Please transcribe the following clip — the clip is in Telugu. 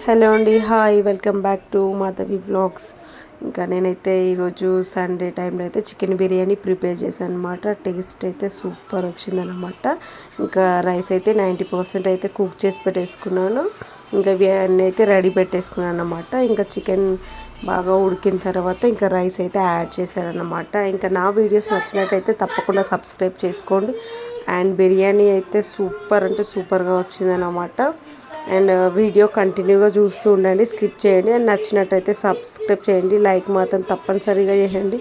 హలో అండి, hi, welcome back to Madhavi vlogs. ఇంకా నేనైతే ఈరోజు సండే టైంలో అయితే చికెన్ బిర్యానీ ప్రిపేర్ చేశాను అనమాట. టేస్ట్ అయితే సూపర్ వచ్చిందనమాట. ఇంకా రైస్ అయితే 90% అయితే కుక్ చేసి పెట్టేసుకున్నాను. ఇంకా ఇవన్నీ అయితే రెడీ పెట్టేసుకున్నాను అనమాట. ఇంకా చికెన్ బాగా ఉడికిన తర్వాత ఇంకా రైస్ అయితే యాడ్ చేశారనమాట. ఇంకా నా వీడియోస్ నచ్చినట్టయితే తప్పకుండా సబ్స్క్రైబ్ చేసుకోండి. అండ్ బిర్యానీ అయితే సూపర్ అంటే సూపర్గా వచ్చిందనమాట. అండ్ వీడియో కంటిన్యూగా చూస్తూ ఉండండి, స్కిప్ చేయండి. అండ్ నచ్చినట్టయితే సబ్స్క్రైబ్ చేయండి, లైక్ మాత్రం తప్పనిసరిగా చేయండి.